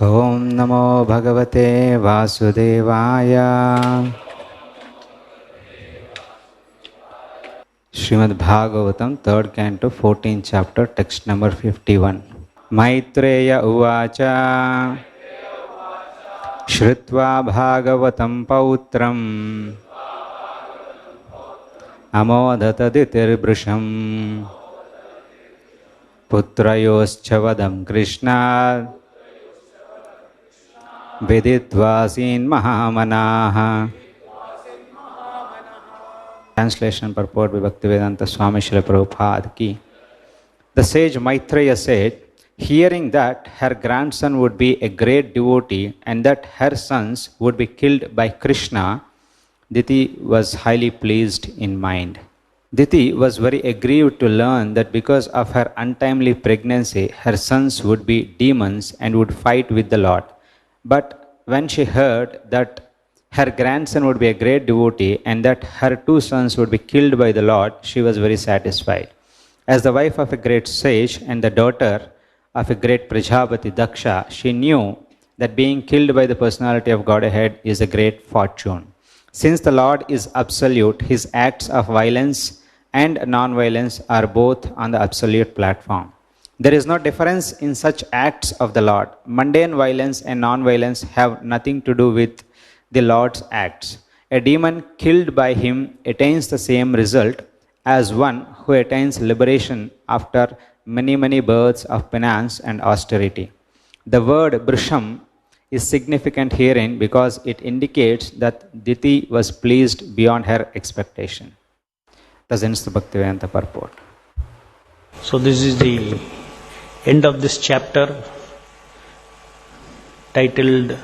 Om Namo Bhagavate Vasudevaya. Srimad Bhagavatam, 3rd Canto, 14th chapter, text number 51. Maitreya Uvacha Shrutva Bhagavatam Pautram Amodhataditirbrisham Putrayoschavadam Krishna Viditvasin Mahamanaha. Translation and purport by Bhaktivedanta Swami Srila Prabhupada ki. The sage Maitreya said, hearing that her grandson would be a great devotee and that her sons would be killed by Krishna, Diti was highly pleased in mind. Diti was very aggrieved to learn that because of her untimely pregnancy, her sons would be demons and would fight with the Lord. But when she heard that her grandson would be a great devotee and that her two sons would be killed by the Lord, she was very satisfied. As the wife of a great sage and the daughter of a great Prajapati Daksha, she knew that being killed by the personality of Godhead is a great fortune. Since the Lord is absolute, his acts of violence and non-violence are both on the absolute platform. There is no difference in such acts of the Lord. Mundane violence and non-violence have nothing to do with the Lord's acts. A demon killed by him attains the same result as one who attains liberation after many births of penance and austerity. The word Brisham is significant herein because it indicates that Diti was pleased beyond her expectation. Thus ends the Bhaktivedanta purport. So this is the end of this chapter titled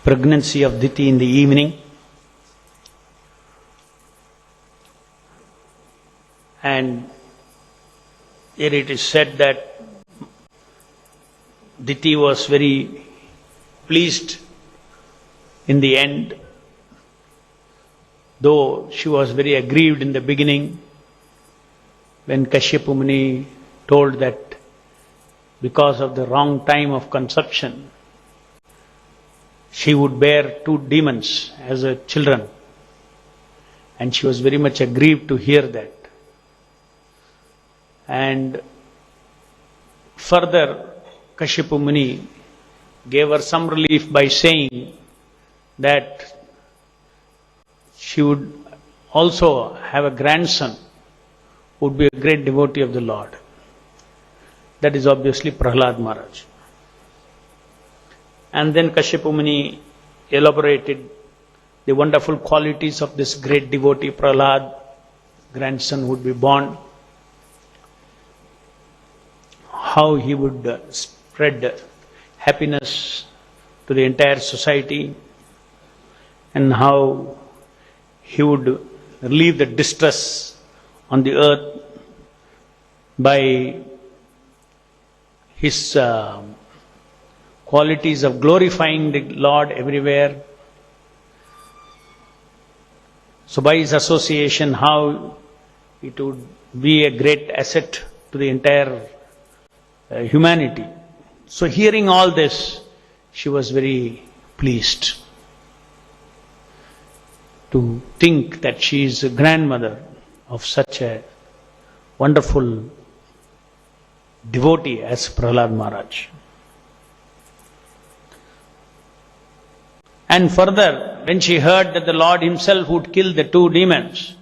Pregnancy of Diti in the Evening. And here it is said that Diti was very pleased in the end, though she was very aggrieved in the beginning when Kashyapa Muni told that because of the wrong time of conception, she would bear two demons as her children. And she was very much aggrieved to hear that. And further, Kashyapa Muni gave her some relief by saying that she would also have a grandson who would be a great devotee of the Lord. That is obviously Prahlad Maharaj. And then Kashyapa Muni elaborated the wonderful qualities of this great devotee Prahlad, grandson would be born, how he would spread happiness to the entire society, and how he would relieve the distress on the earth by his qualities of glorifying the Lord everywhere. So by his association, how it would be a great asset to the entire humanity. So hearing all this, she was very pleased to think that she is a grandmother of such a wonderful devotee as Prahlad Maharaj. And further, when she heard that the Lord himself would kill the two demons,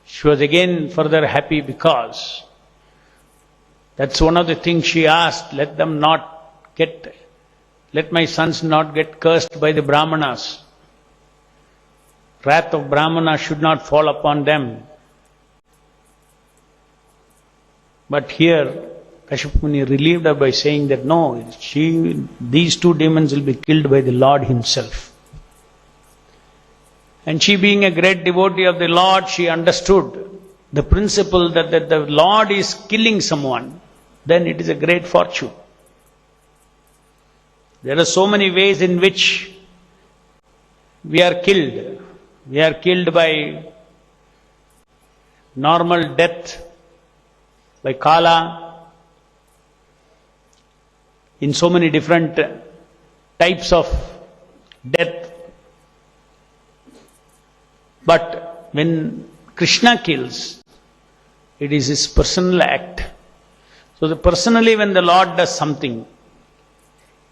she was again further happy because that's one of the things she asked, let my sons not get cursed by the Brahmanas. Wrath of Brahmana should not fall upon them. But here, Kashyapa Muni relieved her by saying that no, these two demons will be killed by the Lord himself. And she, being a great devotee of the Lord, she understood the principle that the Lord is killing someone, then it is a great fortune. There are so many ways in which we are killed. We are killed by normal death, by Kala. in so many different types of death. But when Krishna kills, it is his personal act. So personally when the Lord does something,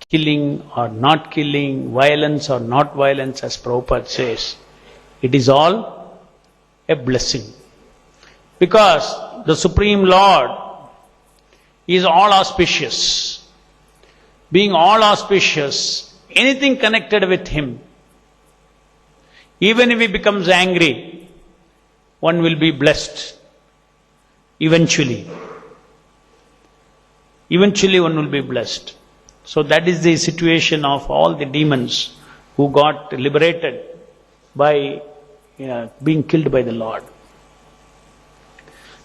killing or not killing, violence or not violence, as Prabhupada says, it is all a blessing. Because the Supreme Lord is all auspicious. Being all auspicious, anything connected with him, even if he becomes angry, one will be blessed. Eventually. Eventually one will be blessed. So that is the situation of all the demons who got liberated by being killed by the Lord.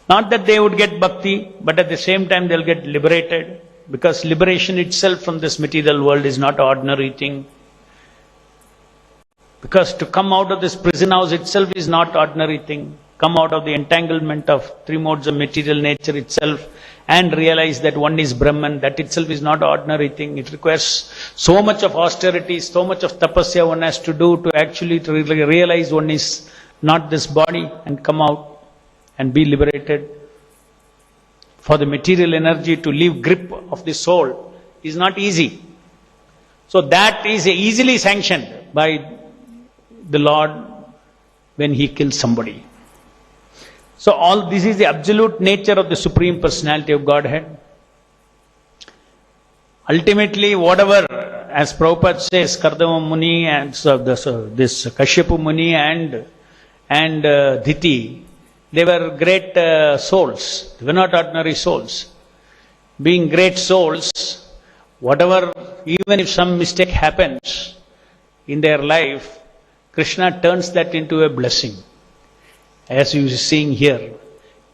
Not that they would get bhakti, but at the same time they'll get liberated, because liberation itself from this material world is not an ordinary thing. Because to come out of this prison house itself is not ordinary thing. Come out of the entanglement of three modes of material nature itself and realize that one is Brahman, that itself is not an ordinary thing. It requires so much of austerity, so much of tapasya one has to do to actually realize one is not this body and come out and be liberated. For the material energy to leave grip of the soul is not easy. So that is easily sanctioned by the Lord when he kills somebody. So all this is the absolute nature of the Supreme Personality of Godhead. Ultimately, whatever, as Prabhupada says, Kardama Muni and this Kashyapu Muni and Diti, they were great souls. They were not ordinary souls. Being great souls, whatever, even if some mistake happens in their life, Krishna turns that into a blessing. As you are seeing here,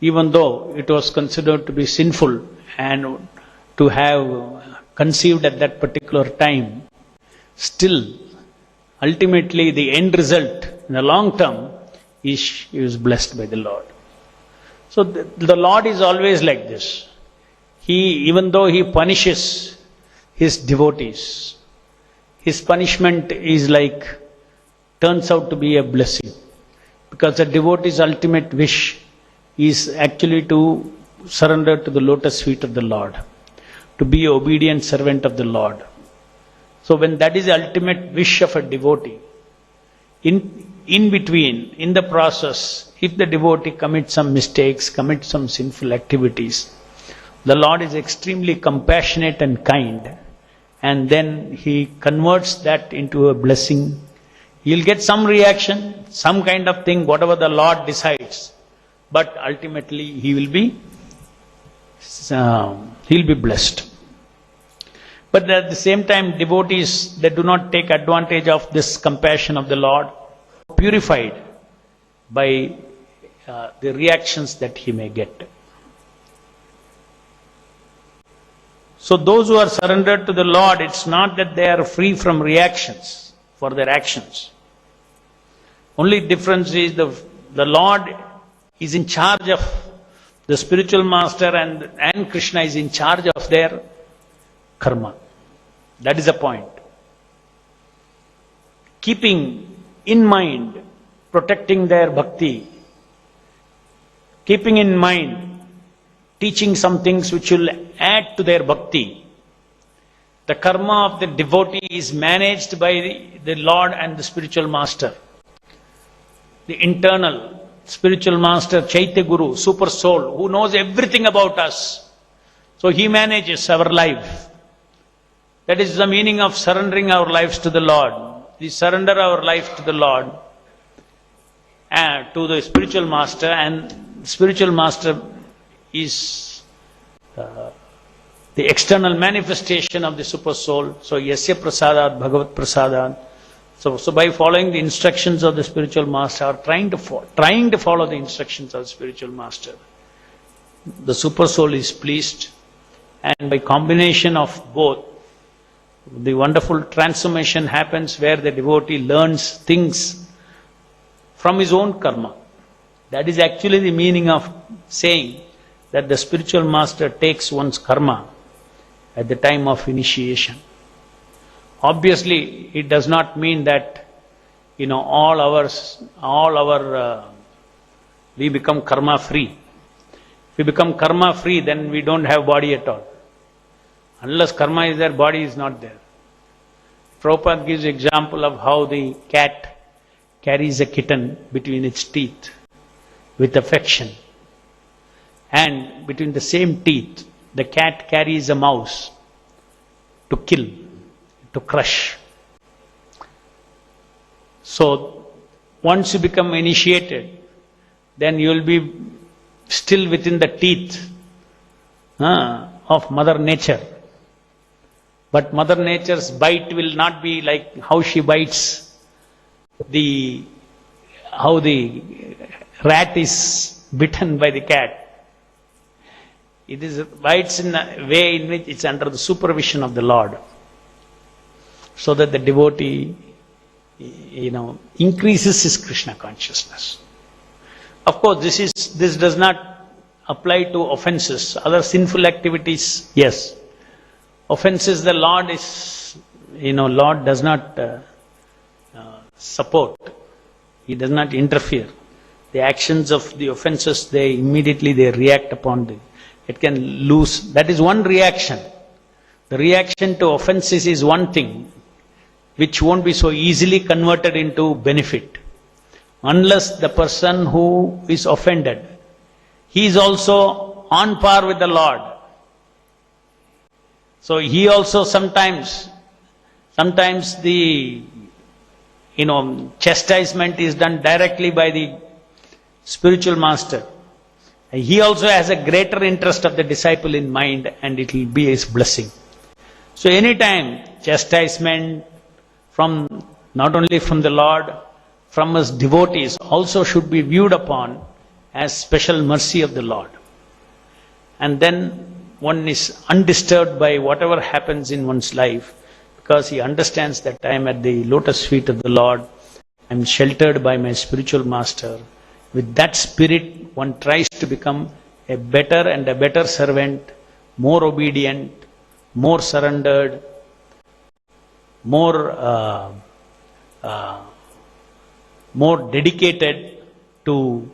even though it was considered to be sinful and to have conceived at that particular time, still, ultimately the end result in the long term is blessed by the Lord. So the Lord is always like this. Even though he punishes his devotees, his punishment is turns out to be a blessing. Because the devotee's ultimate wish is actually to surrender to the lotus feet of the Lord, to be an obedient servant of the Lord. So when that is the ultimate wish of a devotee, in between, in the process, if the devotee commits some mistakes, commits some sinful activities, the Lord is extremely compassionate and kind, and then he converts that into a blessing. You'll get some reaction, some kind of thing, whatever the Lord decides. But ultimately, he'll be blessed. But at the same time, devotees, they do not take advantage of this compassion of the Lord, purified by the reactions that he may get. So those who are surrendered to the Lord, it's not that they are free from reactions for their actions. Only difference is the Lord is in charge of the spiritual master, and Krishna is in charge of their karma. That is the point. Keeping in mind, protecting their bhakti, keeping in mind, teaching some things which will add to their bhakti. The karma of the devotee is managed by the Lord and the spiritual master. The internal spiritual master, Chaitya Guru, super soul, who knows everything about us. So he manages our life. That is the meaning of surrendering our lives to the Lord. We surrender our life to the Lord and to the spiritual master, and spiritual master is the external manifestation of the super soul. So yasya prasadat bhagavat prasadat. So by following the instructions of the spiritual master, or trying to follow the instructions of the spiritual master, the super soul is pleased, and by combination of both, the wonderful transformation happens where the devotee learns things from his own karma. That is actually the meaning of saying that the spiritual master takes one's karma at the time of initiation. Obviously, it does not mean that, we become karma free. If we become karma free, then we don't have body at all. Unless karma is there, body is not there. Prabhupada gives example of how the cat carries a kitten between its teeth with affection. And between the same teeth, the cat carries a mouse to kill, to crush. So, once you become initiated, then you will be still within the teeth of Mother Nature. But Mother Nature's bite will not be like how she bites how the rat is bitten by the cat. It is bites in a way in which it's under the supervision of the Lord, so that the devotee, increases his Krishna consciousness. Of course, this does not apply to offenses. Other sinful activities, yes. Offenses, the Lord does not support. He does not interfere. The actions of the offenses, they react upon it can lose. That is one reaction. The reaction to offenses is one thing, which won't be so easily converted into benefit. Unless the person who is offended, he is also on par with the Lord. So he also sometimes the chastisement is done directly by the spiritual master. He also has a greater interest of the disciple in mind, and it will be his blessing. So anytime chastisement not only from the Lord, from his devotees also should be viewed upon as special mercy of the Lord. And then one is undisturbed by whatever happens in one's life, because he understands that I am at the lotus feet of the Lord, I am sheltered by my spiritual master. With that spirit, one tries to become a better and a better servant, more obedient, more surrendered, more dedicated to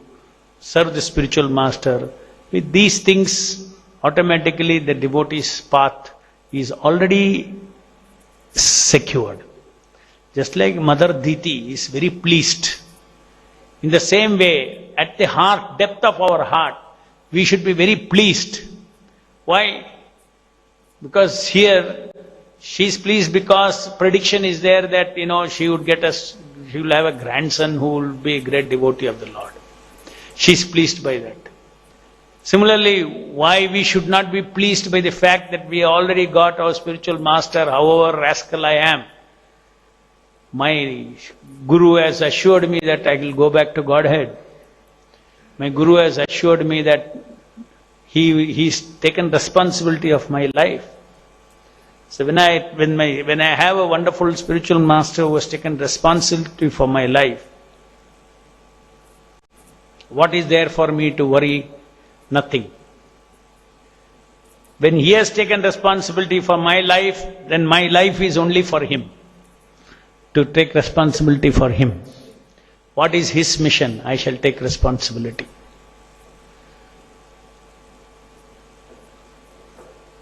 serve the spiritual master. With these things, automatically the devotee's path is already secured. Just like Mother Diti is very pleased. In the same way, at the heart, depth of our heart, we should be very pleased. Why? Because here, she is pleased because prediction is there that, she will have a grandson who will be a great devotee of the Lord. She is pleased by that. Similarly, why we should not be pleased by the fact that we already got our spiritual master, however rascal I am. My Guru has assured me that I will go back to Godhead. My Guru has assured me that he's taken responsibility of my life. So when I have a wonderful spiritual master who has taken responsibility for my life, what is there for me to worry? Nothing. When he has taken responsibility for my life, then my life is only for him. To take responsibility for him. What is his mission? I shall take responsibility.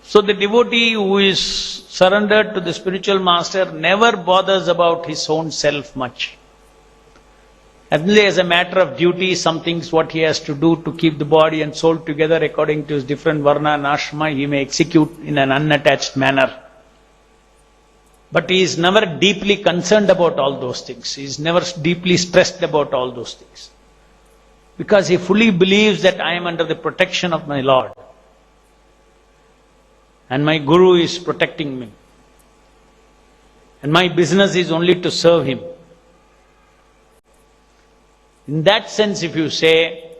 So the devotee who is surrendered to the spiritual master never bothers about his own self much. Only as a matter of duty, some things what he has to do to keep the body and soul together according to his different varna and ashrama, he may execute in an unattached manner. But he is never deeply concerned about all those things. He is never deeply stressed about all those things. Because he fully believes that I am under the protection of my Lord. And my Guru is protecting me. And my business is only to serve him. In that sense, if you say,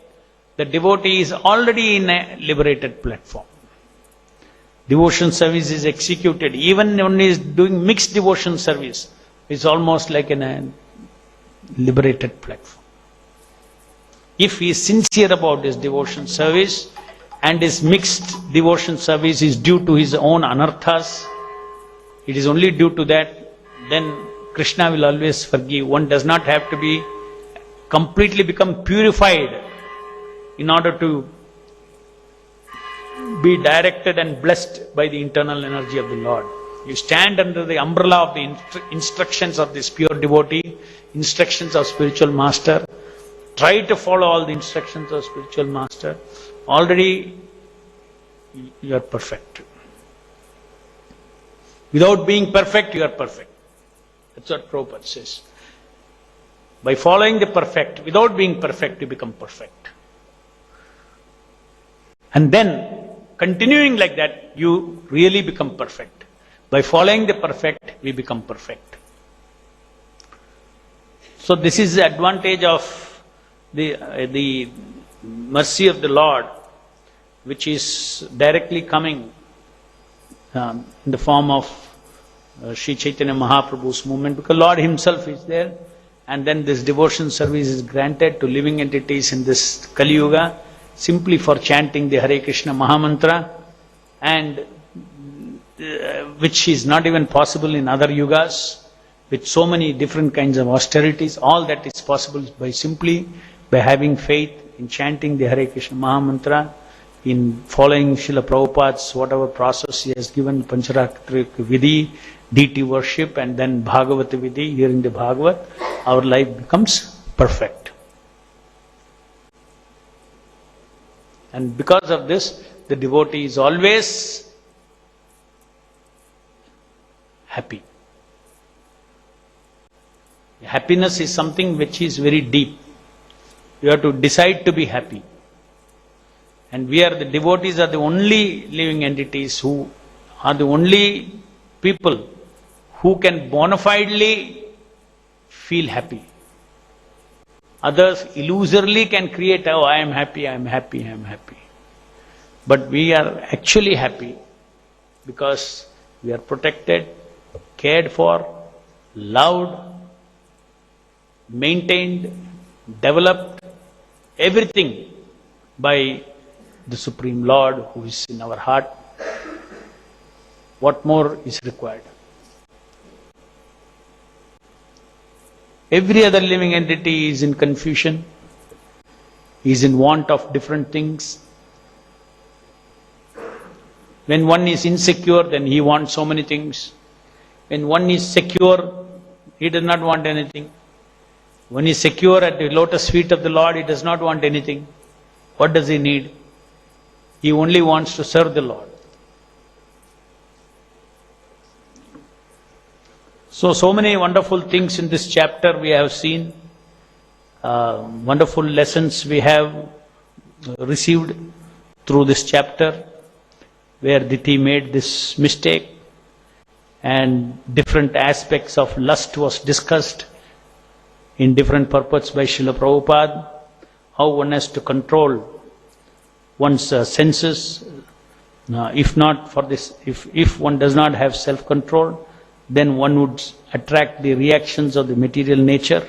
the devotee is already in a liberated platform. Devotion service is executed. Even when he is doing mixed devotion service, it's almost like in a liberated platform. If he is sincere about his devotion service, and his mixed devotion service is due to his own anarthas, it is only due to that, then Krishna will always forgive. One does not have to be completely become purified in order to be directed and blessed by the internal energy of the Lord. You stand under the umbrella of the instructions of this pure devotee, instructions of spiritual master. Try to follow all the instructions of spiritual master. Already you are perfect. Without being perfect, you are perfect. That's what Prabhupada says. By following the perfect, without being perfect, you become perfect. And then, continuing like that, you really become perfect. By following the perfect, we become perfect. So this is the advantage of the mercy of the Lord, which is directly coming in the form of Sri Chaitanya Mahaprabhu's movement, because Lord himself is there, and then this devotion service is granted to living entities in this Kali Yuga, simply for chanting the Hare Krishna Mahamantra, and which is not even possible in other yugas, with so many different kinds of austerities. All that is possible by having faith in chanting the Hare Krishna Mahamantra, in following Srila Prabhupada's whatever process he has given, Pancharatrik Vidhi, deity worship, and then Bhagavata Vidhi, hearing the Bhagavat, our life becomes perfect. And because of this, the devotee is always happy. Happiness is something which is very deep. You have to decide to be happy. And the devotees are the only living entities who are the only people who can bona fidely feel happy. Others illusorily can create, oh, I am happy, I am happy, I am happy. But we are actually happy because we are protected, cared for, loved, maintained, developed, everything by the Supreme Lord who is in our heart. What more is required? Every other living entity is in confusion, is in want of different things. When one is insecure, then he wants so many things. When one is secure, he does not want anything. When he is secure at the lotus feet of the Lord, he does not want anything. What does he need? He only wants to serve the Lord. So many wonderful things in this chapter we have seen. Wonderful lessons we have received through this chapter, where Diti made this mistake and different aspects of lust was discussed in different purports by Srila Prabhupada, how one has to control one's senses. If not for this, if one does not have self-control, then one would attract the reactions of the material nature.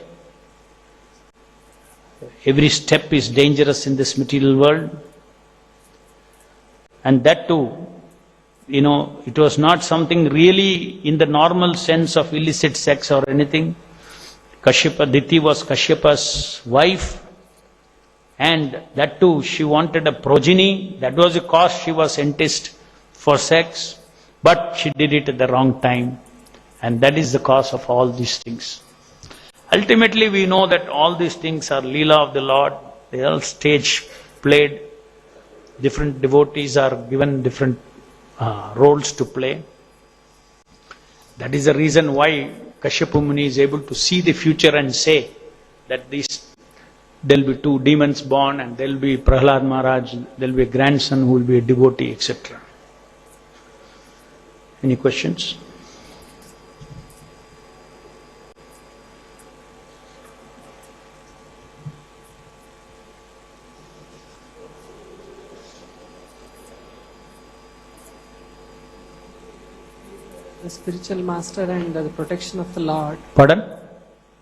Every step is dangerous in this material world. And that too, it was not something really in the normal sense of illicit sex or anything. Diti was Kashyapa's wife, and that too, she wanted a progeny. That was the cause she was enticed for sex, but she did it at the wrong time. And that is the cause of all these things. Ultimately, we know that all these things are Leela of the Lord. They are all stage played. Different devotees are given different roles to play. That is the reason why Kashyapa Muni is able to see the future and say that there will be 2 demons born, and there will be Prahlad Maharaj, there will be a grandson who will be a devotee, etc. Any questions? The spiritual master and the protection of the Lord. Pardon?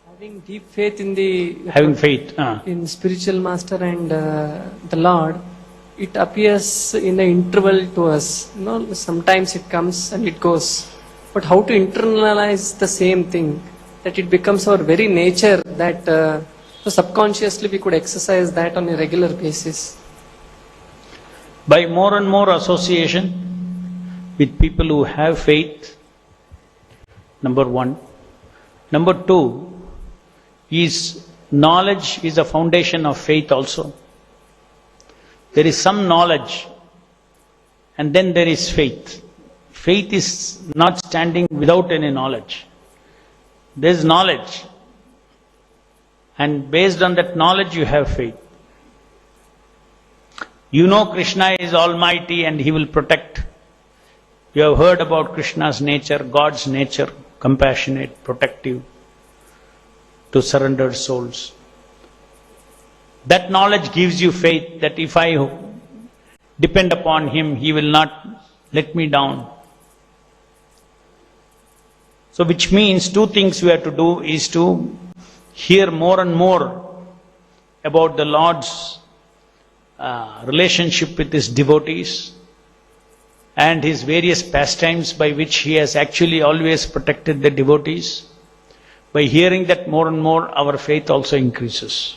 Having deep faith in the Having faith. in spiritual master and the Lord, it appears in an interval to us. Sometimes it comes and it goes. But how to internalize the same thing, that it becomes our very nature, that so subconsciously we could exercise that on a regular basis. By more and more association with people who have faith, number one. Number two is knowledge is a foundation of faith also. There is some knowledge and then there is faith. Faith is not standing without any knowledge. There is knowledge, and based on that knowledge you have faith. You know Krishna is almighty and he will protect. You have heard about Krishna's nature, God's nature, compassionate, protective to surrendered souls. That knowledge gives you faith that if I depend upon him, he will not let me down. So which means two things we have to do is to hear more and more about the Lord's relationship with his devotees and his various pastimes by which he has actually always protected the devotees. By hearing that more and more, our faith also increases.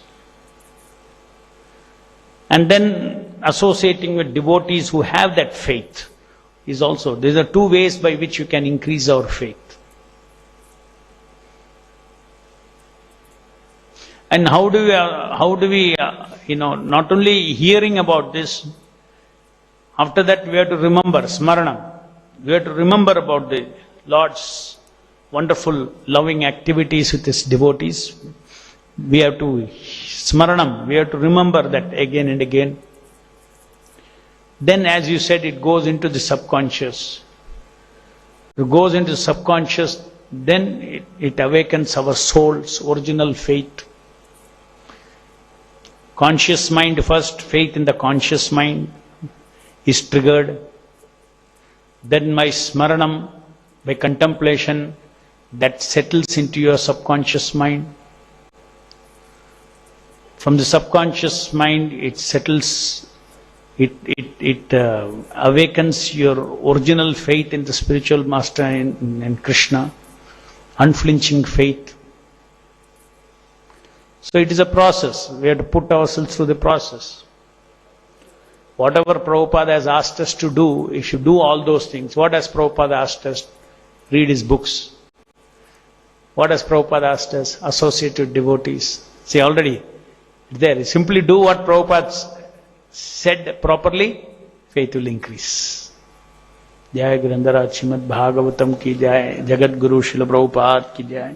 And then associating with devotees who have that faith is also, these are two ways by which you can increase our faith. And how do we, not only hearing about this, after that we have to remember, smaranam. We have to remember about the Lord's wonderful loving activities with his devotees. We have to smaranam, we have to remember that again and again. Then as you said, it goes into the subconscious. It goes into the subconscious, then it awakens our soul's original faith. Conscious mind first, faith in the conscious mind is triggered. Then by smaranam, by contemplation, that settles into your subconscious mind. From the subconscious mind, it settles, it awakens your original faith in the spiritual master in Krishna, unflinching faith. So it is a process. We have to put ourselves through the process. Whatever Prabhupada has asked us to do, we should do all those things. What has Prabhupada asked us? Read his books. What has Prabhupada asked us? Associate with devotees. See, already there. Simply do what Prabhupada said properly, faith will increase. Jai Gurandhara Srimad Bhagavatam ki jai, Jagat Guru Srila Prabhupada ki jai.